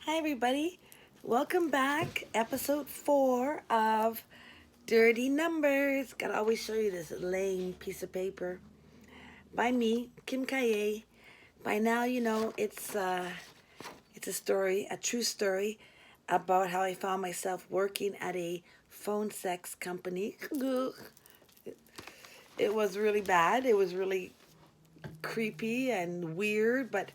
Hi, everybody. Welcome back. Episode 4 of Dirty Numbers. Gotta always show you this lame piece of paper. By me, Kim Kaye. By now, you know it's a story, a true story about how I found myself working at a phone sex company. It was really bad. It was really creepy and weird, but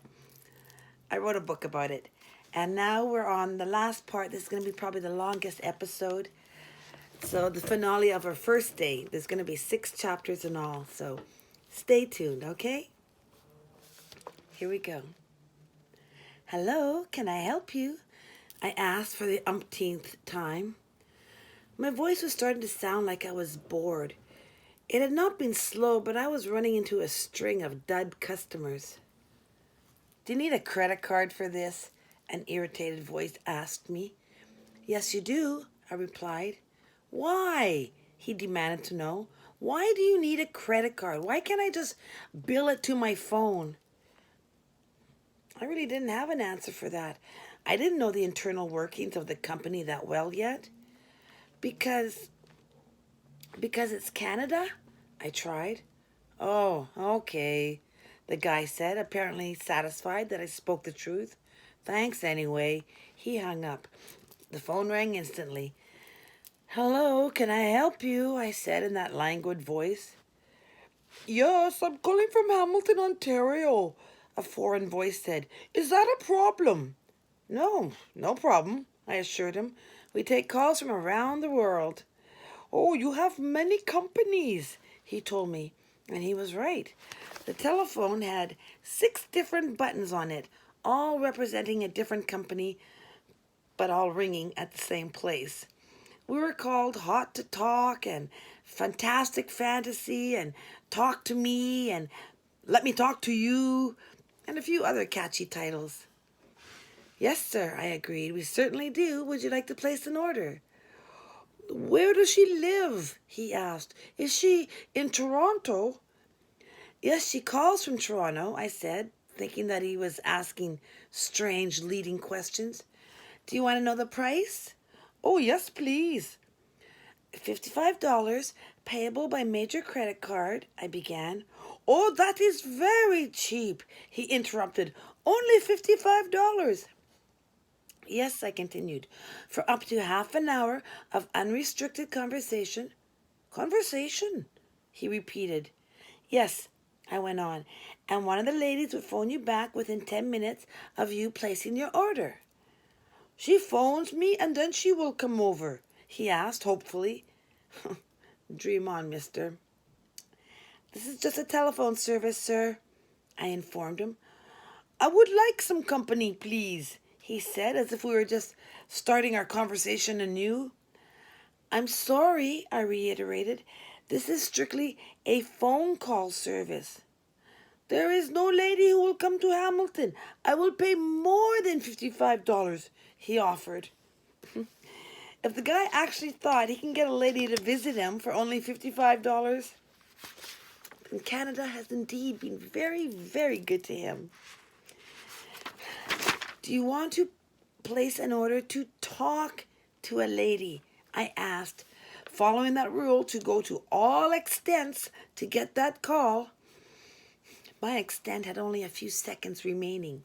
I wrote a book about it. And now we're on the last part. This is going to be probably the longest episode. So, the finale of our first day. There's going to be 6 chapters in all. So, stay tuned, okay? Here we go. Hello, can I help you? I asked for the umpteenth time. My voice was starting to sound like I was bored. It had not been slow, but I was running into a string of dud customers. Do you need a credit card for this? An irritated voice asked me. Yes, you do, I replied. Why? He demanded to know. Why do you need a credit card? Why can't I just bill it to my phone? I really didn't have an answer for that. I didn't know the internal workings of the company that well yet. Because it's Canada? I tried. Oh, okay, the guy said, apparently satisfied that I spoke the truth. Thanks anyway. He hung up. The phone rang instantly. Hello, can I help you? I said in that languid voice. Yes, I'm calling from Hamilton, Ontario, a foreign voice said. Is that a problem? No, no problem, I assured him. We take calls from around the world. Oh, you have many companies, he told me. And he was right. The telephone had 6 different buttons on it, all representing a different company, but all ringing at the same place. We were called Hot to Talk and Fantastic Fantasy and Talk to Me and Let Me Talk to You and a few other catchy titles. Yes, sir, I agreed. We certainly do. Would you like to place an order? Where does she live? He asked. Is she in Toronto? Yes, she calls from Toronto, I said, thinking that he was asking strange leading questions. Do you want to know the price? Oh, yes, please. $55, payable by major credit card, I began. Oh, that is very cheap, he interrupted. Only $55. Yes, I continued, for up to half an hour of unrestricted conversation. Conversation, he repeated. Yes, I went on, and one of the ladies would phone you back within 10 minutes of you placing your order. She phones me and then she will come over, he asked hopefully. Dream on, mister. This is just a telephone service, sir, I informed him. I would like some company, please, he said, as if we were just starting our conversation anew. I'm sorry, I reiterated. This is strictly a phone call service. There is no lady who will come to Hamilton. I will pay more than $55, he offered. If the guy actually thought he can get a lady to visit him for only $55, then Canada has indeed been very, very good to him. Do you want to place an order to talk to a lady? I asked, following that rule to go to all extents to get that call. My extent had only a few seconds remaining.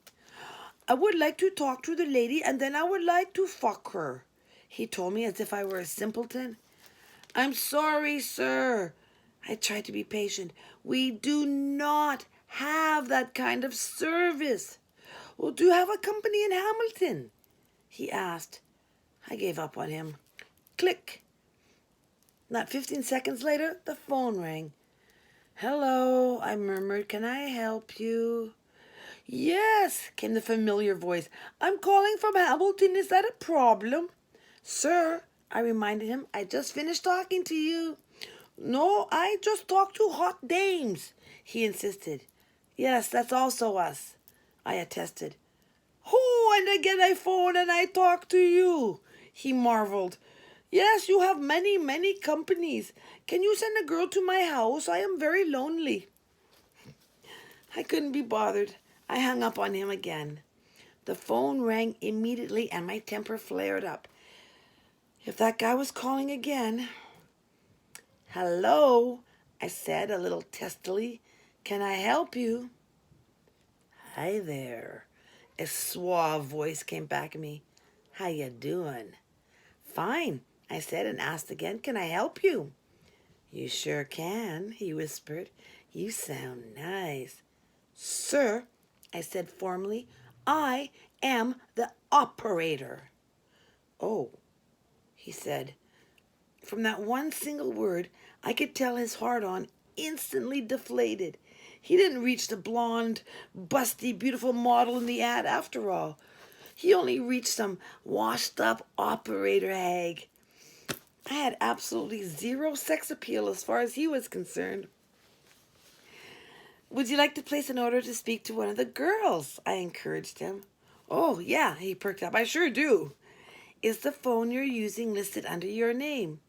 I would like to talk to the lady and then I would like to fuck her, he told me as if I were a simpleton. I'm sorry, sir. I tried to be patient. We do not have that kind of service. Well, do you have a company in Hamilton? He asked. I gave up on him. Click. Not 15 seconds later, the phone rang. Hello, I murmured. Can I help you? Yes, came the familiar voice. I'm calling from Hamilton. Is that a problem? Sir, I reminded him, I just finished talking to you. No, I just talked to hot dames, he insisted. Yes, that's also us, I attested. Oh, and again I phone and I talk to you, he marveled. Yes, you have many, many companies. Can you send a girl to my house? I am very lonely. I couldn't be bothered. I hung up on him again. The phone rang immediately and my temper flared up. If that guy was calling again... "Hello," I said a little testily. "Can I help you?" "Hi there." A suave voice came back at me. "How you doing?" "Fine," I said and asked again, "Can I help you?" "You sure can," he whispered. "You sound nice." "Sir," I said formally, "I am the operator." "Oh," he said. From that one single word, I could tell his heart-on instantly deflated. He didn't reach the blonde, busty, beautiful model in the ad after all. He only reached some washed-up operator hag. I had absolutely zero sex appeal as far as he was concerned. "Would you like to place an order to speak to one of the girls?" I encouraged him. "Oh, yeah," he perked up. "I sure do." "Is the phone you're using listed under your name?"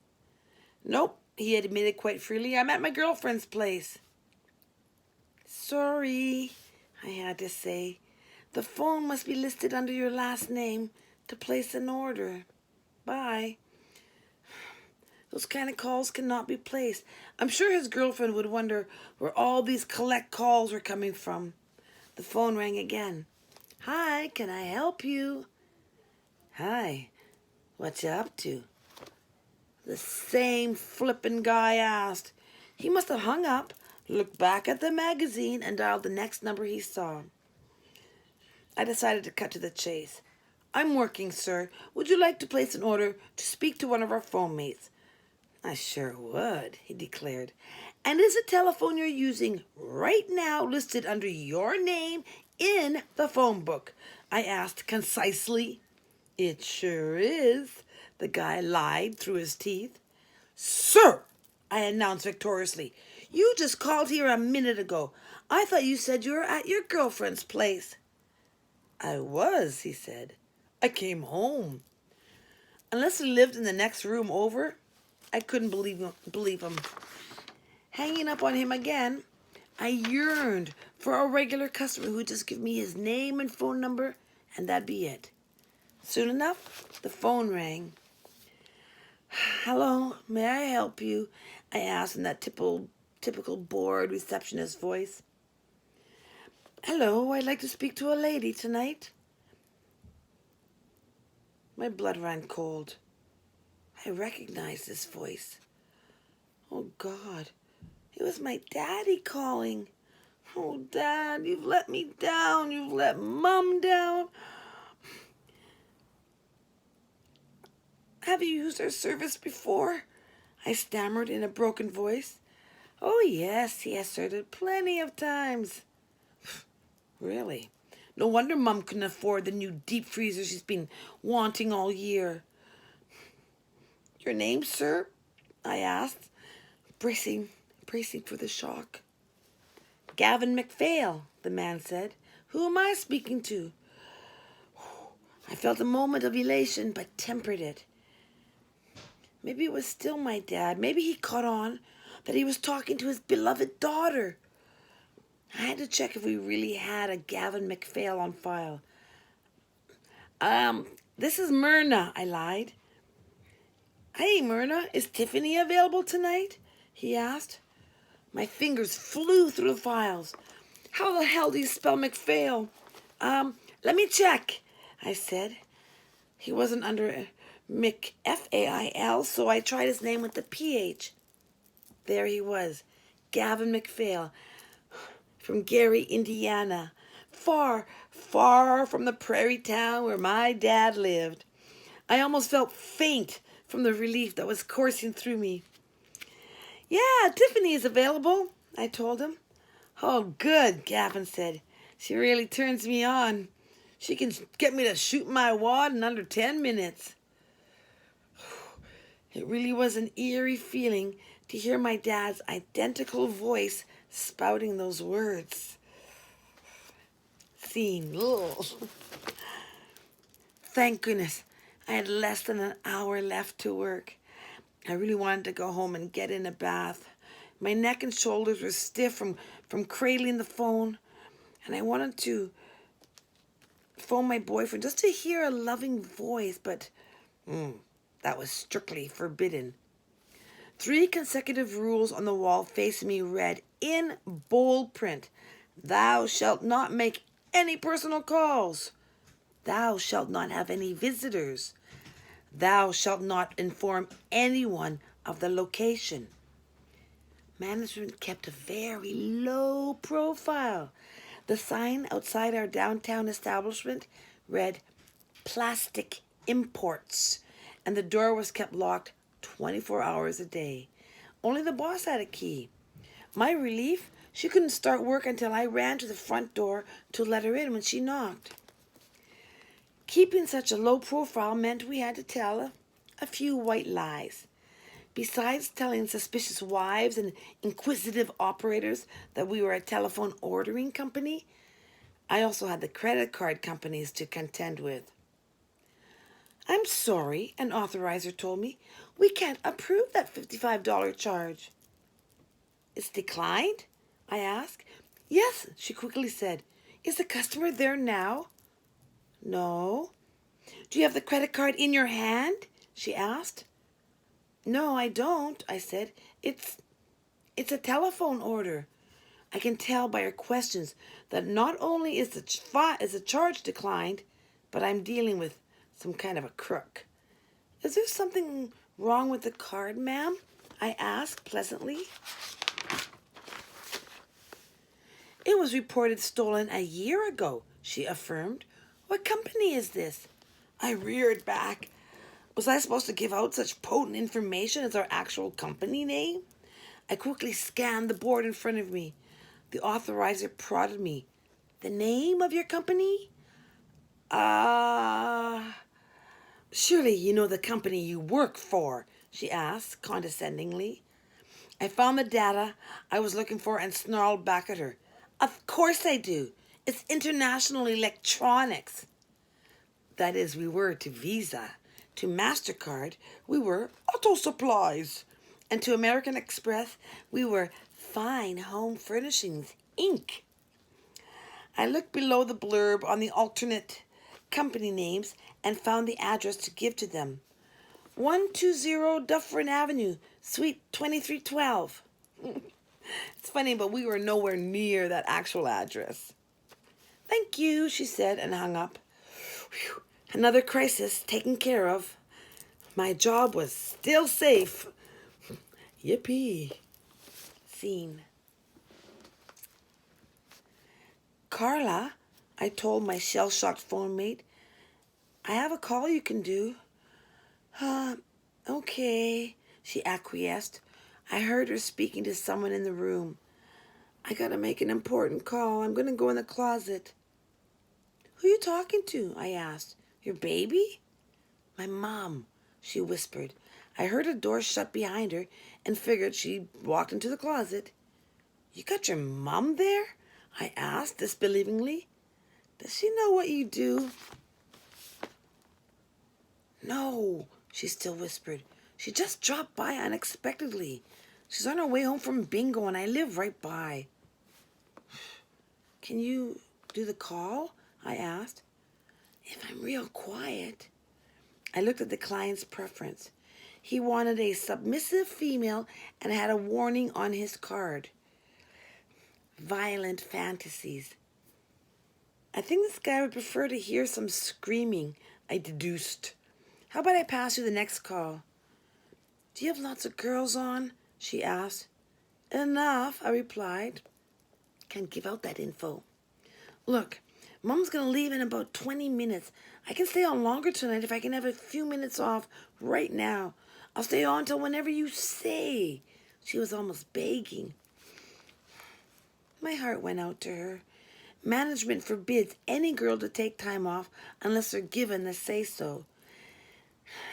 "Nope," he admitted quite freely. "I'm at my girlfriend's place." "Sorry," I had to say. "The phone must be listed under your last name to place an order. Bye." Those kind of calls cannot be placed. I'm sure his girlfriend would wonder where all these collect calls were coming from. The phone rang again. "Hi, can I help you?" "Hi, what you up to?" The same flippin' guy asked. He must have hung up, looked back at the magazine, and dialed the next number he saw. I decided to cut to the chase. "I'm working, sir. Would you like to place an order to speak to one of our phone mates?" "I sure would," he declared. "And is the telephone you're using right now listed under your name in the phone book?" I asked concisely. "It sure is," the guy lied through his teeth. "Sir," I announced victoriously, "you just called here a minute ago. I thought you said you were at your girlfriend's place." "I was," he said. "I came home." Unless he lived in the next room over, I couldn't believe him. Hanging up on him again, I yearned for a regular customer who would just give me his name and phone number, and that'd be it. Soon enough, the phone rang. "Hello, may I help you?" I asked in that typical bored receptionist voice. "Hello, I'd like to speak to a lady tonight." My blood ran cold. I recognized this voice. Oh, God, it was my daddy calling. "Oh, Dad, you've let me down. You've let Mom down. Have you used our service before?" I stammered in a broken voice. "Oh, yes," he asserted, "plenty of times." Really? No wonder Mom couldn't afford the new deep freezer she's been wanting all year. "Your name, sir?" I asked, bracing for the shock. "Gavin MacPhail," the man said. "Who am I speaking to?" I felt a moment of elation, but tempered it. Maybe it was still my dad. Maybe he caught on that he was talking to his beloved daughter. I had to check if we really had a Gavin MacPhail on file. This is Myrna," I lied. "Hey, Myrna, is Tiffany available tonight?" he asked. My fingers flew through the files. "How the hell do you spell MacPhail?" Let me check," I said. He wasn't under Mick, F-A-I-L, so I tried his name with the P-H. There he was, Gavin MacPhail, from Gary, Indiana, far, far from the prairie town where my dad lived. I almost felt faint from the relief that was coursing through me. "Yeah, Tiffany is available," I told him. "Oh, good," Gavin said. "She really turns me on. She can get me to shoot my wad in under 10 minutes. It really was an eerie feeling to hear my dad's identical voice spouting those words. Scene. Ugh. Thank goodness I had less than an hour left to work. I really wanted to go home and get in a bath. My neck and shoulders were stiff from cradling the phone, and I wanted to phone my boyfriend just to hear a loving voice, but that was strictly forbidden. 3 consecutive rules on the wall facing me read in bold print: Thou shalt not make any personal calls. Thou shalt not have any visitors. Thou shalt not inform anyone of the location. Management kept a very low profile. The sign outside our downtown establishment read Plastic Imports, and the door was kept locked 24 hours a day. Only the boss had a key. My relief, she couldn't start work until I ran to the front door to let her in when she knocked. Keeping such a low profile meant we had to tell a few white lies. Besides telling suspicious wives and inquisitive operators that we were a telephone ordering company, I also had the credit card companies to contend with. I'm sorry, an authorizer told me. We can't approve that $55 charge. It's declined? I asked. Yes, she quickly said. Is the customer there now? No. Do you have the credit card in your hand? She asked. No, I don't, I said. It's a telephone order. I can tell by her questions that not only is the charge declined, but I'm dealing with some kind of a crook. Is there something wrong with the card, ma'am? I asked pleasantly. It was reported stolen a year ago, she affirmed. What company is this? I reared back. Was I supposed to give out such potent information as our actual company name? I quickly scanned the board in front of me. The authorizer prodded me. The name of your company? Surely you know the company you work for, she asked condescendingly. I found the data I was looking for and snarled back at her. Of course I do. It's International Electronics. That is, we were to Visa. To MasterCard, we were Auto Supplies. And to American Express, we were Fine Home Furnishings, Inc. I looked below the blurb on the alternate company names and found the address to give to them. 120 Dufferin Avenue, Suite 2312. It's funny, but we were nowhere near that actual address. Thank you, she said and hung up. Whew. Another crisis taken care of. My job was still safe. Yippee. Scene. Carla, I told my shell-shocked phone mate, I have a call you can do. Okay, she acquiesced. I heard her speaking to someone in the room. I gotta make an important call. I'm gonna go in the closet. Who are you talking to? I asked. Your baby? My mom, she whispered. I heard a door shut behind her and figured she walked into the closet. You got your mom there? I asked disbelievingly. Does she know what you do? No, she still whispered. She just dropped by unexpectedly. She's on her way home from bingo and I live right by. Can you do the call? I asked. If I'm real quiet. I looked at the client's preference. He wanted a submissive female and had a warning on his card. Violent fantasies. I think this guy would prefer to hear some screaming, I deduced. How about I pass you the next call? Do you have lots of girls on? She asked. Enough, I replied. Can't give out that info. Look, Mom's going to leave in about 20 minutes. I can stay on longer tonight if I can have a few minutes off right now. I'll stay on till whenever you say. She was almost begging. My heart went out to her. Management forbids any girl to take time off unless they're given the say-so.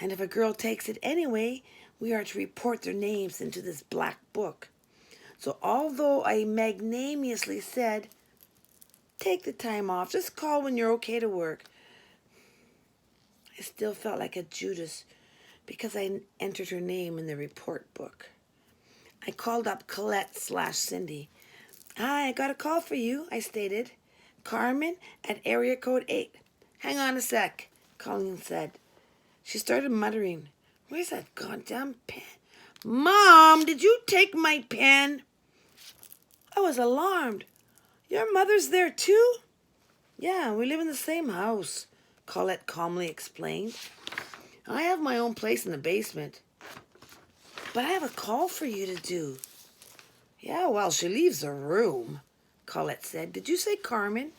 And if a girl takes it anyway, we are to report their names into this black book. So although I magnanimously said, take the time off, just call when you're okay to work, I still felt like a Judas because I entered her name in the report book. I called up Colette/Cindy. Hi, I got a call for you, I stated. Carmen at area code 8. Hang on a sec, Colleen said. She started muttering, "Where's that goddamn pen? Mom, did you take my pen?" I was alarmed. "Your mother's there too?" "Yeah, we live in the same house," Colette calmly explained. "I have my own place in the basement." "But I have a call for you to do." "Yeah, well, she leaves the room," Colette said. "Did you say Carmen?"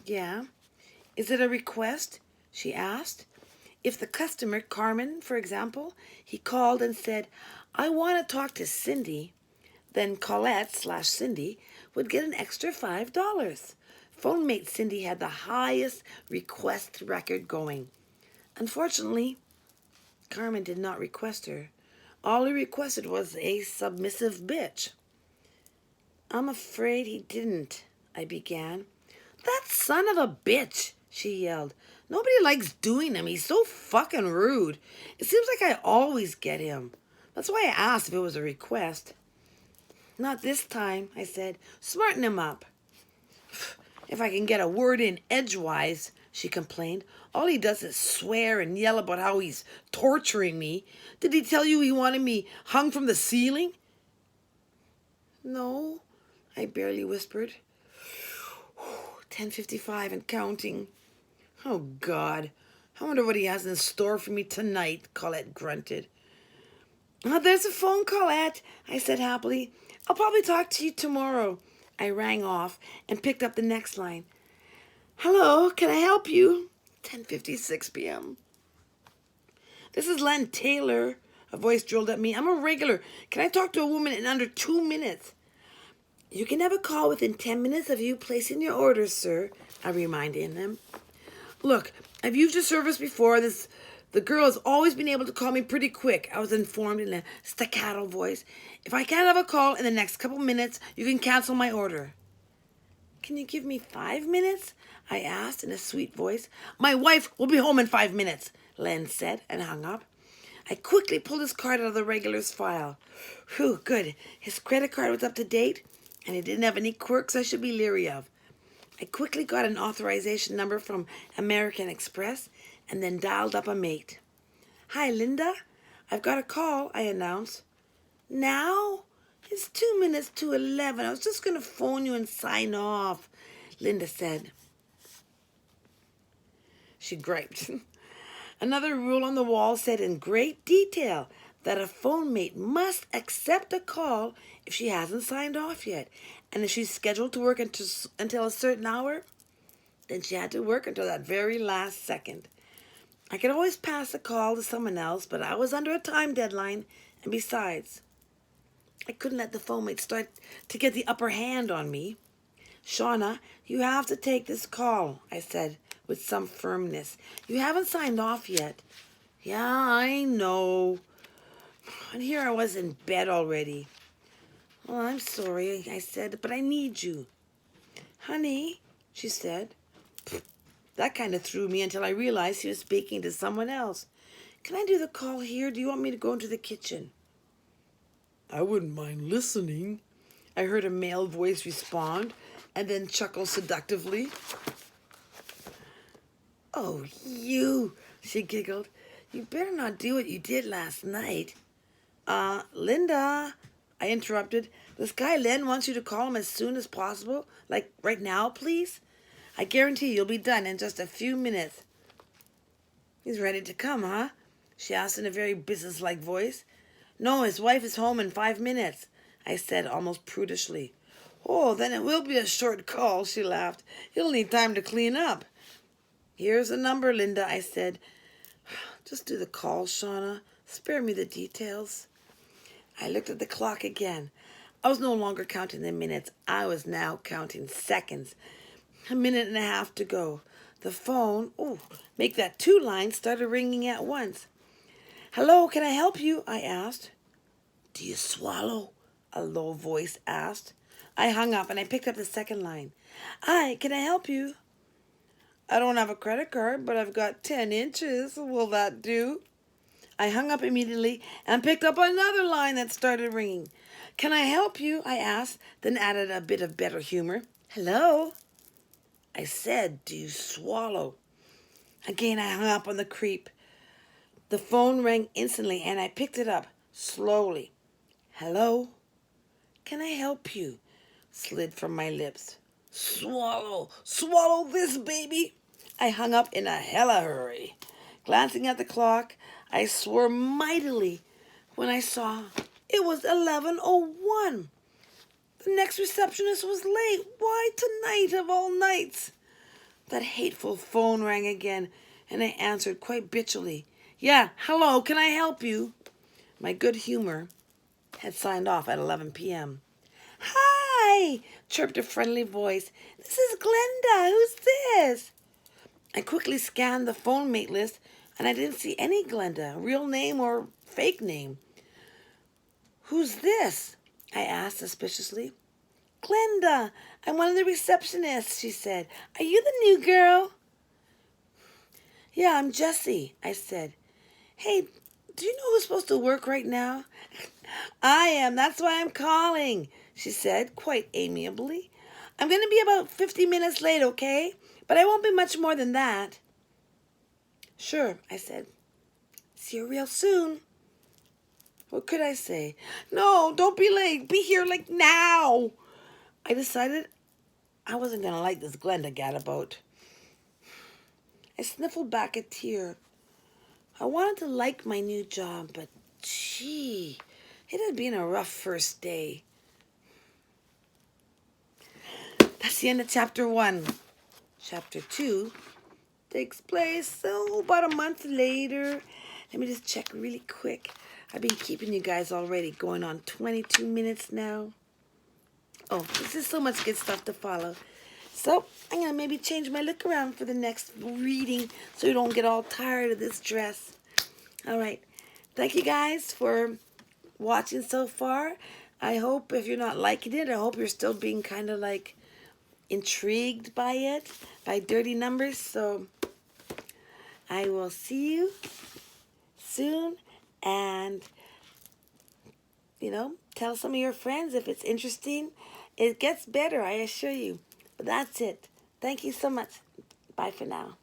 "Yeah." "Is it a request?" she asked. If the customer, Carmen, for example, he called and said, "I want to talk to Cindy," then Colette/Cindy would get an extra $5. Phone mate Cindy had the highest request record going. Unfortunately, Carmen did not request her. All he requested was a submissive bitch. "I'm afraid he didn't," I began. "That son of a bitch," she yelled. "Nobody likes doing him. He's so fucking rude. It seems like I always get him. That's why I asked if it was a request." "Not this time," I said. "Smarten him up." "If I can get a word in edgewise," she complained. "All he does is swear and yell about how he's torturing me. Did he tell you he wanted me hung from the ceiling?" "No," I barely whispered. 10:55 and counting. "Oh, God. I wonder what he has in store for me tonight," Colette grunted. "Oh, there's a phone, Colette," I said happily. "I'll probably talk to you tomorrow." I rang off and picked up the next line. "Hello, can I help you?" 10:56 p.m. "This is Len Taylor," a voice drilled at me. "I'm a regular. Can I talk to a woman in under 2 minutes?" "You can have a call within 10 minutes of you placing your order, sir," I reminded him. "Look, I've used your service before. The girl has always been able to call me pretty quick," I was informed in a staccato voice. "If I can't have a call in the next couple minutes, you can cancel my order." "Can you give me 5 minutes?" I asked in a sweet voice. "My wife will be home in 5 minutes," Len said, and hung up. I quickly pulled his card out of the regular's file. Whew, good. His credit card was up to date, and he didn't have any quirks I should be leery of. I quickly got an authorization number from American Express and then dialed up a mate. "Hi, Linda. I've got a call," I announced. "Now? It's 2 minutes to 11. I was just going to phone you and sign off," Linda said. She griped. Another rule on the wall said in great detail that a phone mate must accept a call if she hasn't signed off yet. And if she's scheduled to work until a certain hour, then she had to work until that very last second. I could always pass a call to someone else, but I was under a time deadline, and besides, I couldn't let the phone mate start to get the upper hand on me. "Shauna, you have to take this call," I said with some firmness. "You haven't signed off yet." "Yeah, I know." And here I was in bed already. "Well, I'm sorry," I said, "but I need you." "Honey," she said. That kind of threw me until I realized he was speaking to someone else. "Can I do the call here? Do you want me to go into the kitchen?" "I wouldn't mind listening," I heard a male voice respond, and then chuckle seductively. "Oh, you," she giggled. "You better not do what you did last night." Linda," I interrupted. "This guy Len wants you to call him as soon as possible. Like right now, please. I guarantee you'll be done in just a few minutes." "He's ready to come, huh?" she asked in a very businesslike voice. "No, his wife is home in 5 minutes," I said almost prudishly. "Oh, then it will be a short call," she laughed. "He'll need time to clean up." "Here's the number, Linda," I said. "Just do the call, Shauna. Spare me the details." I looked at the clock again. I was no longer counting the minutes. I was now counting seconds. A minute and a half to go. The phone, make that 2 lines, started ringing at once. "Hello, can I help you?" I asked. "Do you swallow?" a low voice asked. I hung up and I picked up the second line. "Hi, can I help you?" "I don't have a credit card, but I've got 10 inches. Will that do?" I hung up immediately and picked up another line that started ringing. "Can I help you?" I asked, then added a bit of better humor. "Hello?" I said, "Do you swallow?" Again, I hung up on the creep. The phone rang instantly, and I picked it up slowly. Hello? Can I help you? Slid from my lips. Swallow! Swallow this, baby! I hung up in a hella hurry. Glancing at the clock, I swore mightily when I saw it was 11:01. The next receptionist was late. Why tonight of all nights? That hateful phone rang again, and I answered quite bitchily. Yeah, hello, can I help you? My good humor had signed off at 11 p.m. Hi, chirped a friendly voice. This is Glenda. Who's this? I quickly scanned the phone mate list, and I didn't see any Glenda, real name or fake name. Who's this? I asked suspiciously. Glenda, I'm one of the receptionists, she said. Are you the new girl? Yeah, I'm Jessie, I said. Hey, do you know who's supposed to work right now? I am. That's why I'm calling, she said, quite amiably. I'm going to be about 50 minutes late, okay? But I won't be much more than that. Sure, I said. See you real soon. What could I say? No, don't be late. Be here like now. I decided I wasn't going to like this Glenda gadabout. I sniffled back a tear. I wanted to like my new job, but gee, it had been a rough first day. That's the end of chapter 1. Chapter 2 takes place about a month later. Let me just check really quick. I've been keeping you guys already going on 22 minutes now. Oh, this is so much good stuff to follow. So I'm going to maybe change my look around for the next reading so you don't get all tired of this dress. All right. Thank you guys for watching so far. I hope if you're not liking it, I hope you're still being kind of like intrigued by it, by dirty numbers. So I will see you soon, and tell some of your friends if it's interesting. It gets better, I assure you. But that's it. Thank you so much. Bye for now.